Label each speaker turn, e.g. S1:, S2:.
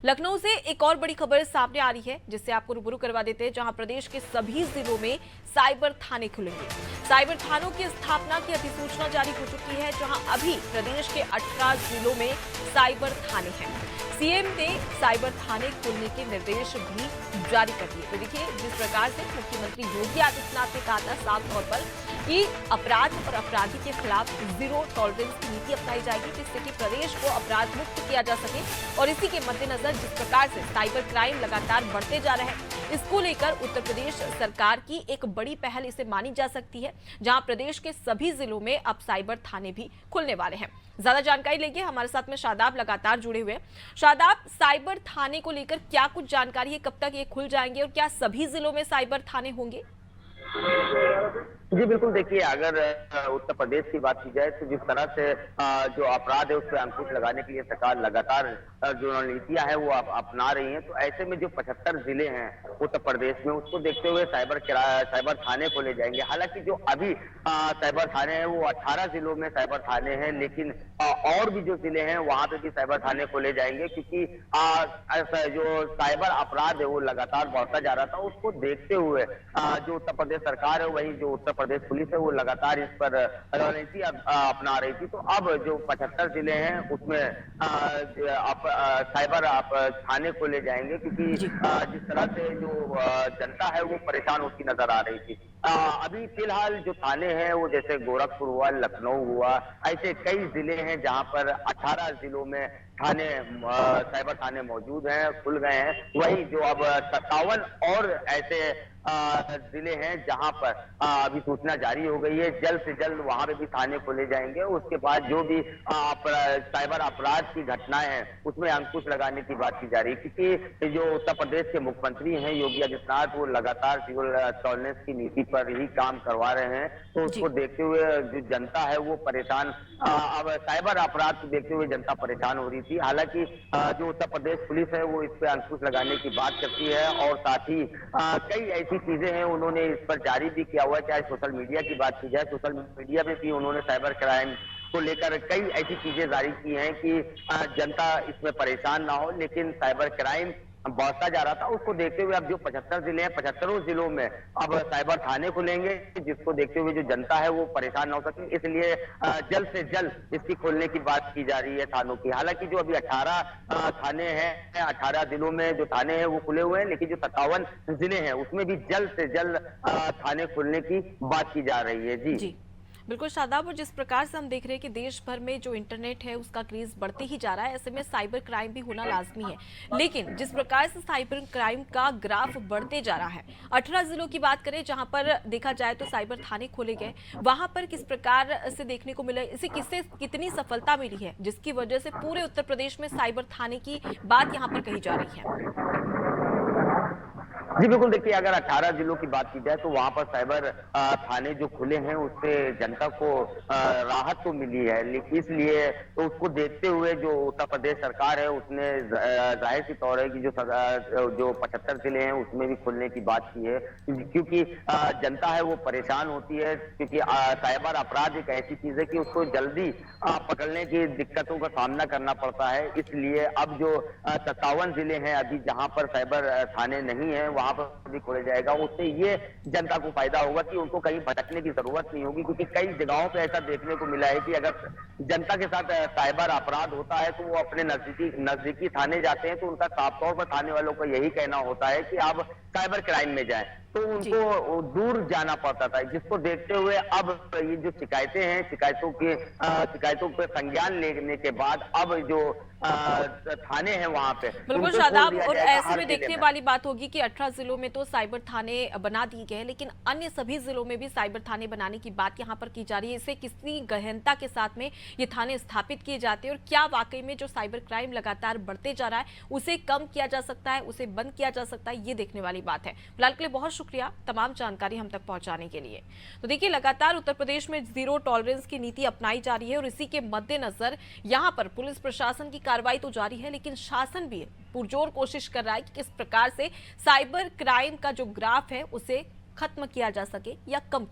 S1: लखनऊ से एक और बड़ी खबर सामने आ रही है जिससे आपको रूबरू करवा देते हैं, जहां प्रदेश के सभी जिलों में साइबर थाने खुलेंगे। साइबर थानों की स्थापना की अधिसूचना जारी हो चुकी है, जहां अभी प्रदेश के 18 जिलों में साइबर थाने हैं। सीएम ने साइबर थाने खोलने के निर्देश भी जारी कर दिए। तो देखिए, जिस प्रकार से मुख्यमंत्री योगी आदित्यनाथ ने कहा था साफ तौर पर कि अपराध और अपराधी के खिलाफ जीरो टॉलरेंस की नीति अपनाई जाएगी, जिससे कि प्रदेश को अपराध मुक्त किया जा सके। और इसी के मद्देनजर जिस प्रकार से साइबर क्राइम लगातार बढ़ते जा रहे हैं, इसको लेकर उत्तर प्रदेश सरकार की एक बड़ी पहल इसे मानी जा सकती है, जहां प्रदेश के सभी जिलों में अब साइबर थाने भी खुलने वाले हैं। ज्यादा जानकारी लेंगे, हमारे साथ में शादाब लगातार जुड़े हुए हैं। शादाब, साइबर थाने को लेकर क्या कुछ जानकारी है, कब तक ये खुल जाएंगे और क्या सभी जिलों में साइबर थाने होंगे?
S2: जी बिल्कुल, देखिए अगर उत्तर प्रदेश की बात की जाए तो जिस तरह से जो अपराध है उस पर अंकुश लगाने के लिए सरकार लगातार जो रणनीतियां हैं वो अपना रही हैं, तो ऐसे में जो 75 जिले हैं उत्तर प्रदेश में, उसको देखते हुए साइबर थाने खोले जाएंगे। हालांकि जो अभी साइबर थाने हैं वो 18 जिलों में साइबर थाने हैं, लेकिन और भी जो जिले हैं वहां पे भी साइबर थाने खोले जाएंगे, क्योंकि जो साइबर अपराध है वो लगातार बढ़ता जा रहा था। उसको देखते हुए जो उत्तर प्रदेश सरकार है, वही जो उत्तर प्रदेश पुलिस है, वो लगातार इस पर रणनीति अपना रही थी। तो अब जो 75 जिले हैं उसमें साइबर थाने खोले जाएंगे, क्योंकि जिस तरह से जो जनता है वो परेशान होती नजर आ रही थी। अभी फिलहाल जो थाने हैं वो जैसे गोरखपुर हुआ, लखनऊ हुआ, ऐसे कई जिले हैं जहां पर 18 जिलों में थाने साइबर थाने मौजूद हैं, खुल गए हैं। वही जो अब 57 और ऐसे जिले हैं जहां पर अभी सूचना जारी हो गई है, जल्द से जल्द वहां पे भी थाने खोले जाएंगे। उसके बाद जो भी साइबर अपराध की घटनाएं हैं उसमें अंकुश लगाने की बात की जा रही है, क्योंकि जो उत्तर प्रदेश के मुख्यमंत्री हैं योगी आदित्यनाथ, वो लगातार जीरो टॉलरेंस की नीति पर ही काम करवा रहे हैं। तो उसको देखते हुए जो जनता है वो परेशान, अब साइबर अपराध को देखते हुए जनता परेशान हो रही थी। हालांकि जो उत्तर प्रदेश पुलिस है वो इस पर अंकुश लगाने की बात करती है, और साथ ही कई ऐसी चीजें हैं उन्होंने इस पर जारी भी किया हुआ है। चाहे सोशल मीडिया की बात की जाए, सोशल मीडिया पे भी उन्होंने साइबर क्राइम को लेकर कई ऐसी चीजें जारी की हैं कि जनता इसमें परेशान ना हो, लेकिन साइबर क्राइम बढ़ता जा रहा था। उसको देखते हुए अब जो 75 जिले हैं, 75 जिलों में अब साइबर थाने खुलेंगे, जिसको देखते हुए जो जनता है वो परेशान ना हो सके, इसलिए जल्द से जल्द इसकी खोलने की बात की जा रही है थानों की। हालांकि जो अभी 18 थाने हैं, 18 जिलों में जो थाने हैं वो खुले हुए हैं, लेकिन जो 57 जिले हैं उसमें भी जल्द से जल्द थाने खुलने की बात की जा रही है। जी
S1: बिल्कुल शादाब, और जिस प्रकार से हम देख रहे हैं कि देश भर में जो इंटरनेट है उसका क्रेज बढ़ते ही जा रहा है, ऐसे में साइबर क्राइम भी होना लाजमी है। लेकिन जिस प्रकार से साइबर क्राइम का ग्राफ बढ़ते जा रहा है, 18 जिलों की बात करें जहां पर देखा जाए तो साइबर थाने खोले गए, वहां पर किस प्रकार से देखने को मिला, इसे किससे कितनी सफलता मिली है जिसकी वजह से पूरे उत्तर प्रदेश में साइबर थाने की बात यहाँ पर कही जा रही है?
S2: जी बिल्कुल, देखिए अगर 18 जिलों की बात की जाए तो वहां पर साइबर थाने जो खुले हैं उससे जनता को राहत तो मिली है, लेकिन इसलिए तो उसको देखते हुए जो उत्तर प्रदेश सरकार है उसने जाहिर सी तौर है कि जो 75 जिले हैं उसमें भी खुलने की बात की है, क्योंकि जनता है वो परेशान होती है, क्योंकि साइबर अपराध एक ऐसी चीज है कि उसको जल्दी पकड़ने की दिक्कतों का सामना करना पड़ता है। इसलिए अब जो 57 जिले हैं अभी जहां पर साइबर थाने नहीं है वहां पर भी खोला जाएगा। उससे ये जनता को फायदा होगा कि उनको कहीं भटकने की जरूरत नहीं होगी, क्योंकि कई जगहों पे ऐसा देखने को मिला है कि अगर जनता के साथ साइबर अपराध होता है तो वो अपने नजदीकी थाने जाते हैं, तो उनका साफ तौर पर थाने वालों का यही कहना होता है कि आप साइबर क्राइम में जाएं, तो उनको दूर जाना पड़ता था। जिसको देखते हुए अब ये जो शिकायतें हैं, शिकायतों पे संज्ञान लेने के बाद अब जो थाने हैं वहां पे
S1: बिल्कुल शादाब, और ऐसे में देखने वाली बात होगी कि 18 जिलों में तो साइबर थाने बना दिए गए, लेकिन अन्य सभी जिलों में भी साइबर थाने बनाने की बात यहाँ पर की जा रही है। इसे कितनी गहनता के साथ में ये थाने स्थापित किए जाते हैं, और क्या वाकई में जो साइबर क्राइम लगातार बढ़ते जा रहा है उसे कम किया जा सकता है, उसे बंद किया जा सकता है, ये देखने वाली बात है। फिलहाल के लिए बहुत शुक्रिया तमाम जानकारी हम तक पहुंचाने के लिए। तो देखिए, लगातार उत्तर प्रदेश में जीरो टॉलरेंस की नीति अपनाई जा रही है, और इसी के मद्देनजर यहाँ पर पुलिस प्रशासन की कार्रवाई तो जारी है, लेकिन शासन भी पुरजोर कोशिश कर रहा है कि किस प्रकार से साइबर क्राइम का जो ग्राफ है उसे खत्म किया जा सके या कम